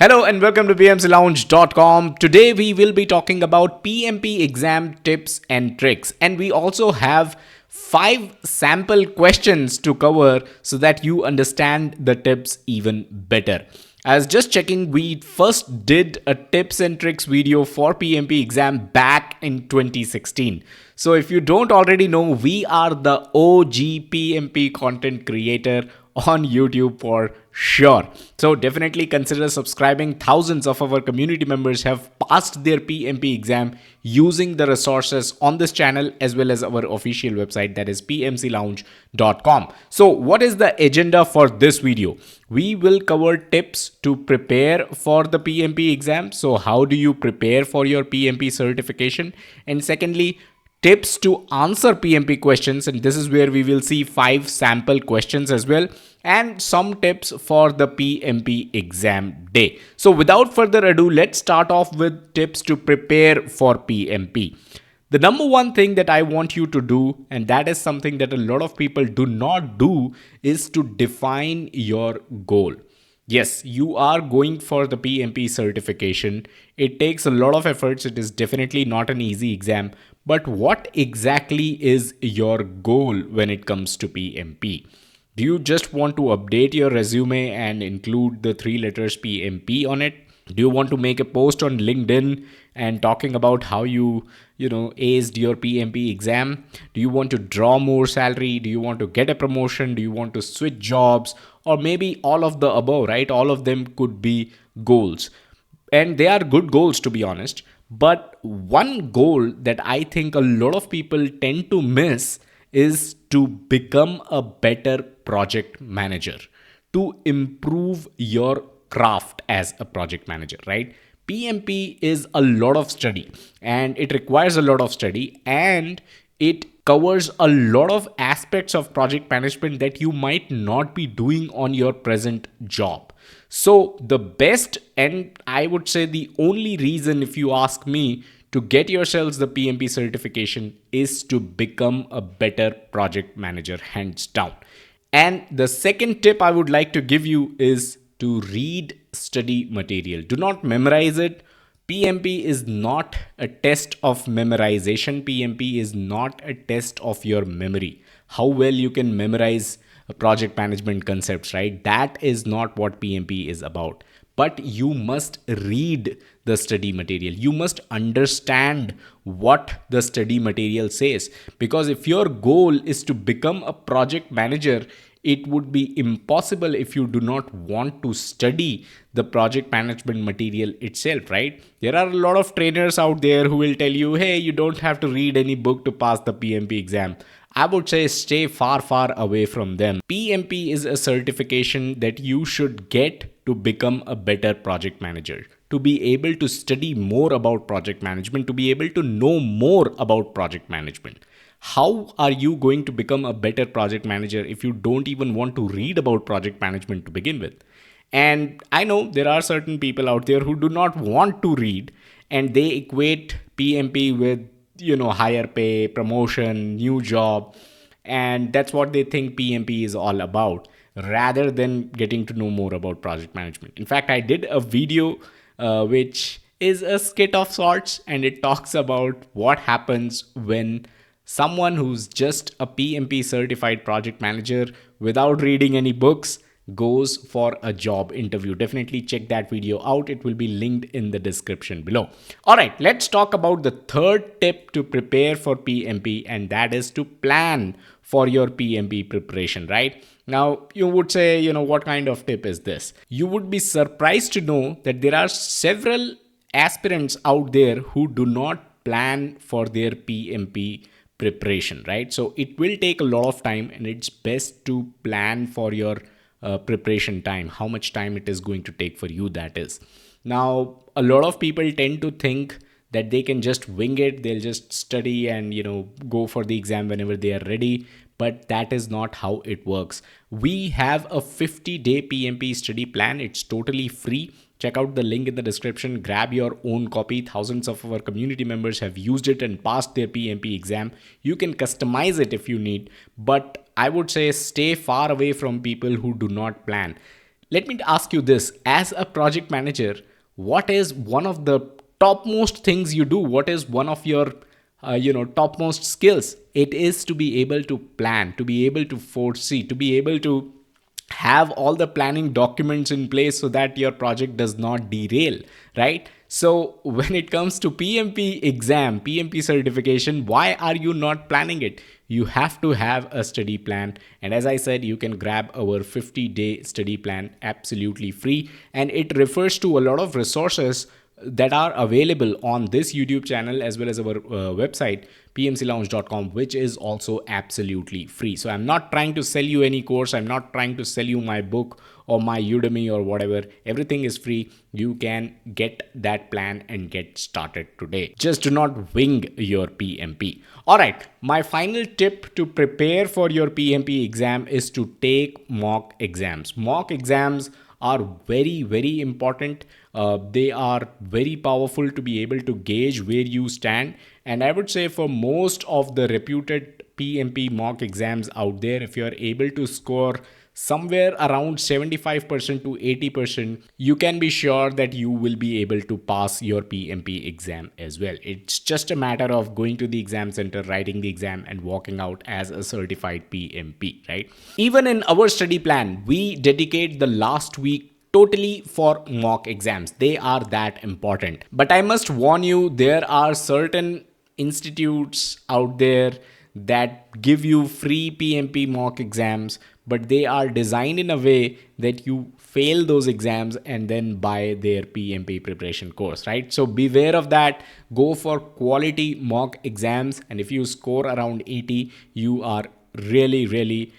Hello and welcome to PMCLounge.com. Today we will be talking about PMP exam tips and tricks, and we also have 5 sample questions to cover so that you understand the tips even better. As just checking, we first did a tips and tricks video for PMP exam back in 2016. So if you don't already know, we are the OG PMP content creator on YouTube for sure. So definitely consider subscribing. Thousands of our community members have passed their PMP exam using the resources on this channel as well as our official website, that is pmclounge.com. So what is the agenda for this video? We will cover tips to prepare for the PMP exam. So how do you prepare for your PMP certification? And secondly, tips to answer PMP questions, and this is where we will see 5 sample questions as well, and some tips for the PMP exam day. So without further ado, let's start off with tips to prepare for PMP. The number one thing that I want you to do, and that is something that a lot of people do not do, is to define your goal. Yes, you are going for the PMP certification. It takes a lot of efforts. It is definitely not an easy exam. But what exactly is your goal when it comes to PMP? Do you just want to update your resume and include the 3 letters PMP on it? Do you want to make a post on LinkedIn and talking about how you aced your PMP exam? Do you want to draw more salary? Do you want to get a promotion? Do you want to switch jobs? Or maybe all of the above, right? All of them could be goals. And they are good goals, to be honest. But one goal that I think a lot of people tend to miss is to become a better project manager, to improve your craft as a project manager, right? PMP is a lot of study, and it requires a lot of study, and it covers a lot of aspects of project management that you might not be doing on your present job. So the best, and I would say the only reason, if you ask me, to get yourselves the PMP certification is to become a better project manager, hands down. And the second tip I would like to give you is to read study material. Do not memorize it. PMP is not a test of memorization. PMP is not a test of your memory. How well you can memorize project management concepts, right? That is not what PMP is about. But you must read the study material. You must understand what the study material says. Because if your goal is to become a project manager, it would be impossible if you do not want to study the project management material itself, right? There are a lot of trainers out there who will tell you, hey, you don't have to read any book to pass the PMP exam. I would say stay far, far away from them. PMP is a certification that you should get to become a better project manager, to be able to study more about project management, to be able to know more about project management. How are you going to become a better project manager if you don't even want to read about project management to begin with? And I know there are certain people out there who do not want to read, and they equate PMP with higher pay, promotion, new job, and that's what they think PMP is all about, rather than getting to know more about project management. In fact, I did a video which is a skit of sorts, and it talks about what happens when someone who's just a PMP certified project manager without reading any books goes for a job interview. Definitely check that video out. It will be linked in the description below. All right, let's talk about the third tip to prepare for PMP, and that is to plan for your PMP preparation, right? Now, you would say, what kind of tip is this? You would be surprised to know that there are several aspirants out there who do not plan for their PMP preparation, right? So it will take a lot of time, and it's best to plan for your preparation time, how much time it is going to take for you, that is. Now, a lot of people tend to think that they can just wing it, they'll just study and go for the exam whenever they are ready, but that is not how it works. We have a 50-day PMP study plan. It's totally free. Check out the link in the description. Grab your own copy. Thousands of our community members have used it and passed their PMP exam. You can customize it if you need, but I would say stay far away from people who do not plan. Let me ask you this: as a project manager, what is one of the topmost things you do? What is one of your topmost skills? It is to be able to plan, to be able to foresee, to be able to have all the planning documents in place so that your project does not derail, right? So when it comes to PMP exam, PMP certification, why are you not planning it? You have to have a study plan, and as I said, you can grab our 50-day study plan absolutely free, and it refers to a lot of resources that are available on this YouTube channel as well as our website pmclounge.com, which is also absolutely free. So I'm not trying to sell you any course, I'm not trying to sell you my book or my Udemy or whatever. Everything is free. You can get that plan and get started today. Just do not wing your PMP. All right, my final tip to prepare for your PMP exam is to take mock exams. Mock exams are very, very important. They are very powerful to be able to gauge where you stand. And I would say for most of the reputed PMP mock exams out there, if you are able to score somewhere around 75% to 80%, you can be sure that you will be able to pass your PMP exam as well. It's just a matter of going to the exam center, writing the exam, and walking out as a certified PMP, right? Even in our study plan, we dedicate the last week totally for mock exams. They are that important. But I must warn you, there are certain institutes out there that give you free PMP mock exams, but they are designed in a way that you fail those exams and then buy their PMP preparation course, right? So beware of that. Go for quality mock exams, and if you score around 80, you are really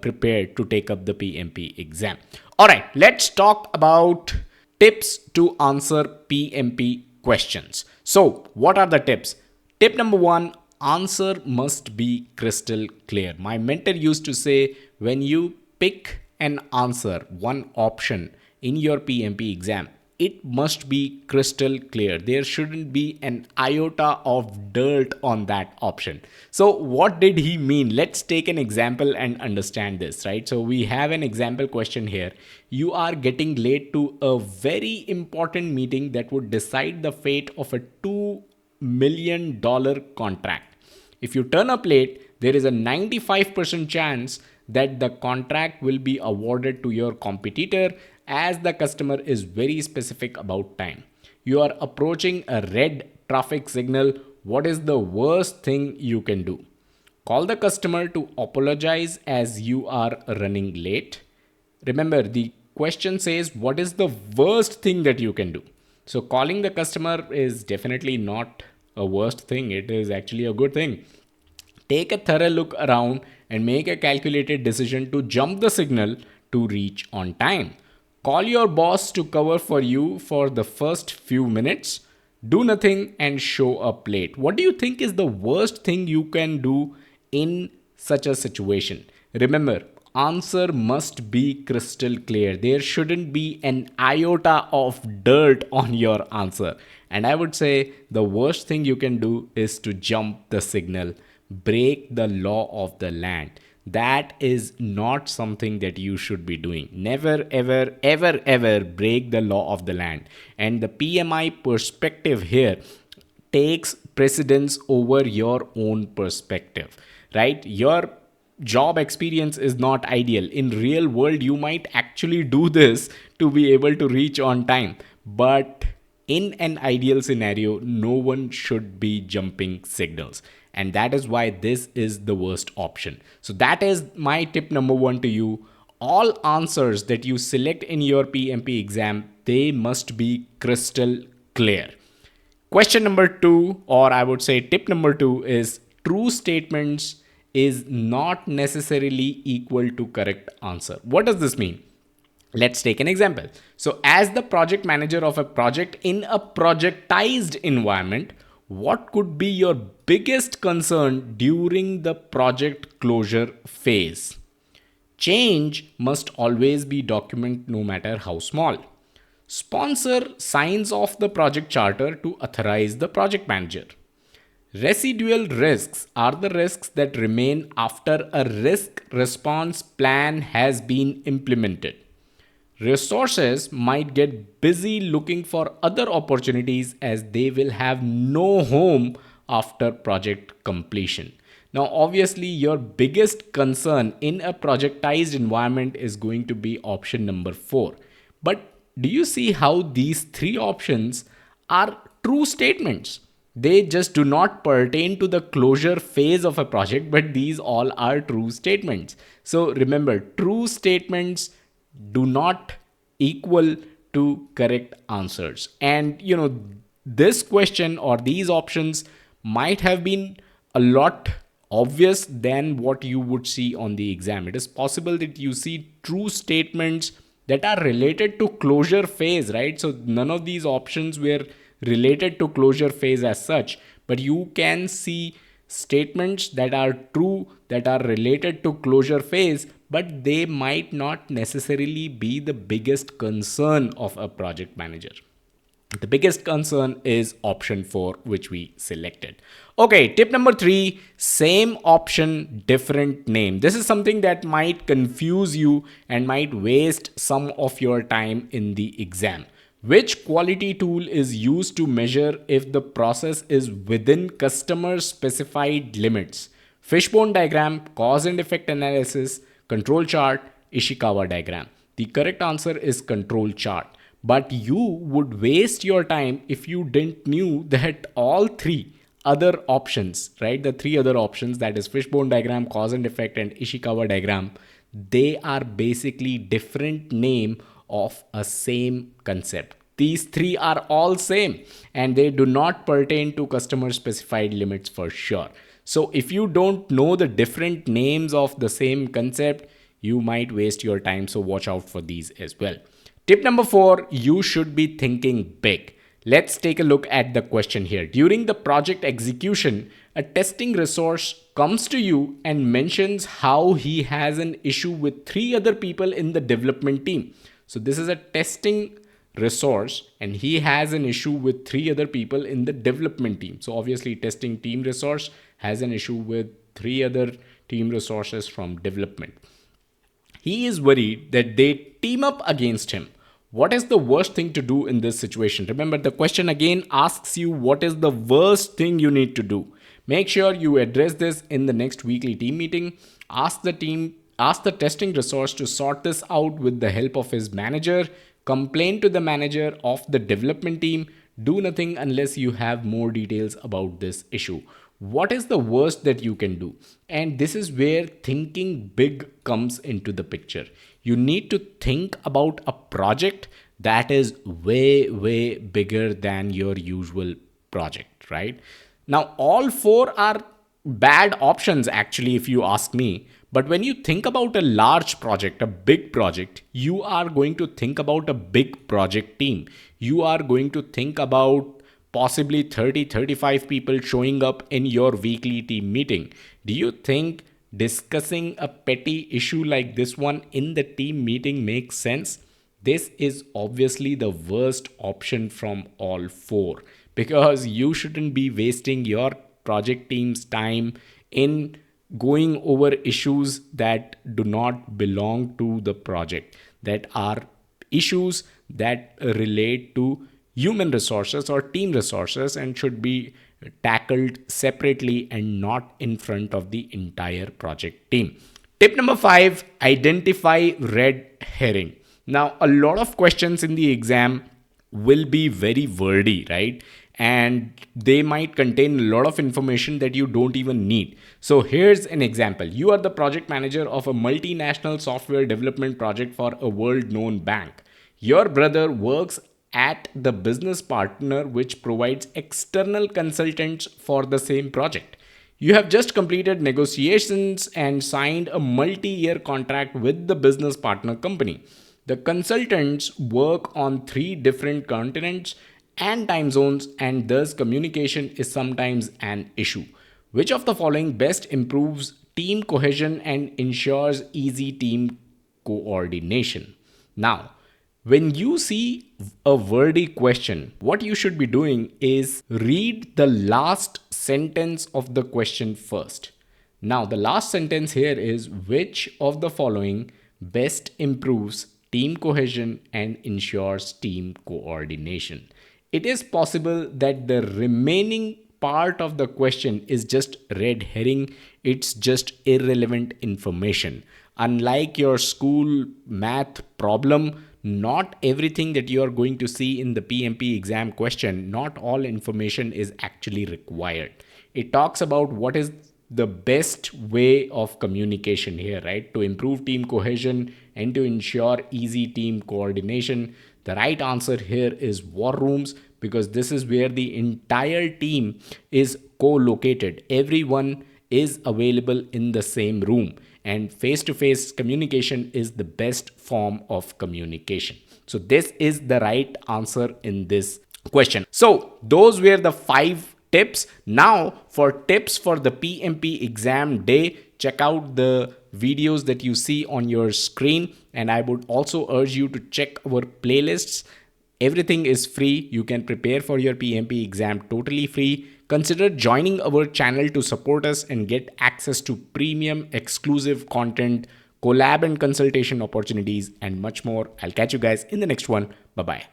prepared to take up the PMP exam. All right, let's talk about tips to answer PMP questions. So what are the tips? Tip number one: answer must be crystal clear. My mentor used to say, when you pick an answer, one option in your PMP exam, it must be crystal clear. There shouldn't be an iota of dirt on that option. So what did he mean? Let's take an example and understand this, right? So we have an example question here. You are getting late to a very important meeting that would decide the fate of a $2 million contract. If you turn up late, there is a 95% chance that the contract will be awarded to your competitor, as the customer is very specific about time. You are approaching a red traffic signal. What is the worst thing you can do? Call the customer to apologize as you are running late. Remember, the question says, what is the worst thing that you can do? So calling the customer is definitely not a worst thing. It is actually a good thing. Take a thorough look around and make a calculated decision to jump the signal to reach on time. Call your boss to cover for you for the first few minutes. Do nothing and show up late. What do you think is the worst thing you can do in such a situation? Remember, answer must be crystal clear. There shouldn't be an iota of dirt on your answer. And I would say the worst thing you can do is to jump the signal, break the law of the land. That is not something that you should be doing. Never, ever break the law of the land. And the PMI perspective here takes precedence over your own perspective, right? Your job experience is not ideal. In real world, you might actually do this to be able to reach on time. But in an ideal scenario, no one should be jumping signals. And that is why this is the worst option. So that is my tip number one to you. All answers that you select in your PMP exam, they must be crystal clear. Question number two, or I would say tip number two, is true statements is not necessarily equal to correct answer. What does this mean? Let's take an example. So as the project manager of a project in a projectized environment, what could be your biggest concern during the project closure phase? Change must always be documented, no matter how small. Sponsor signs off the project charter to authorize the project manager. Residual risks are the risks that remain after a risk response plan has been implemented. Resources might get busy looking for other opportunities as they will have no home after project completion. Now, obviously, your biggest concern in a projectized environment is going to be option number 4. But do you see how these three options are true statements? They just do not pertain to the closure phase of a project, but these all are true statements. So remember, true statements do not equal to correct answers. And this question or these options might have been a lot obvious than what you would see on the exam. It is possible that you see true statements that are related to closure phase, right? So none of these options were related to closure phase as such, but you can see statements that are true, that are related to closure phase, but they might not necessarily be the biggest concern of a project manager. The biggest concern is option 4, which we selected. Okay, tip number 3, same option, different name. This is something that might confuse you and might waste some of your time in the exam. Which quality tool is used to measure if the process is within customer specified limits? Fishbone diagram, cause and effect analysis, control chart, Ishikawa diagram. The correct answer is control chart. But you would waste your time if you didn't knew that all three other options, right? The three other options, that is fishbone diagram, cause and effect, and Ishikawa diagram, they are basically different name of a same concept. These three are all same and they do not pertain to customer specified limits for sure. So if you don't know the different names of the same concept, you might waste your time. So watch out for these as well. Tip number 4, you should be thinking big. Let's take a look at the question here. During the project execution, a testing resource comes to you and mentions how he has an issue with 3 other people in the development team. So this is a testing resource and he has an issue with 3 other people in the development team. So obviously testing team resource has an issue with 3 other team resources from development. He is worried that they team up against him. What is the worst thing to do in this situation? Remember, the question again asks you what is the worst thing you need to do. Make sure you address this in the next weekly team meeting. Ask the testing resource to sort this out with the help of his manager. Complain to the manager of the development team. Do nothing unless you have more details about this issue. What is the worst that you can do? And this is where thinking big comes into the picture. You need to think about a project that is way, way bigger than your usual project, right? Now, all 4 are bad options, actually, if you ask me. But when you think about a large project, a big project, you are going to think about a big project team. You are going to think about possibly 30-35 people showing up in your weekly team meeting. Do you think discussing a petty issue like this one in the team meeting makes sense? This is obviously the worst option from all 4 because you shouldn't be wasting your project team's time in going over issues that do not belong to the project, that are issues that relate to human resources or team resources and should be tackled separately and not in front of the entire project team. Tip number 5, identify red herring. Now, a lot of questions in the exam will be very wordy, right? And they might contain a lot of information that you don't even need. So here's an example. You are the project manager of a multinational software development project for a world-known bank. Your brother works at the business partner which provides external consultants for the same project. You have just completed negotiations and signed a multi-year contract with the business partner company. The consultants work on 3 different continents and time zones, and thus communication is sometimes an issue. Which of the following best improves team cohesion and ensures easy team coordination? Now, when you see a wordy question, what you should be doing is read the last sentence of the question first. Now, the last sentence here is which of the following best improves team cohesion, and ensures team coordination. It is possible that the remaining part of the question is just red herring, it's just irrelevant information. Unlike your school math problem, not everything that you are going to see in the PMP exam question, not all information is actually required. It talks about what is the best way of communication here, right? To improve team cohesion and to ensure easy team coordination. The right answer here is war rooms, because this is where the entire team is co-located. Everyone is available in the same room, and face-to-face communication is the best form of communication. So this is the right answer in this question. So those were the 5 tips. Now for tips for the PMP exam day, check out the videos that you see on your screen, and I would also urge you to check our playlists. Everything is free. You can prepare for your PMP exam totally free. Consider joining our channel to support us and get access to premium exclusive content, collab and consultation opportunities, and much more. I'll catch you guys in the next one. Bye bye.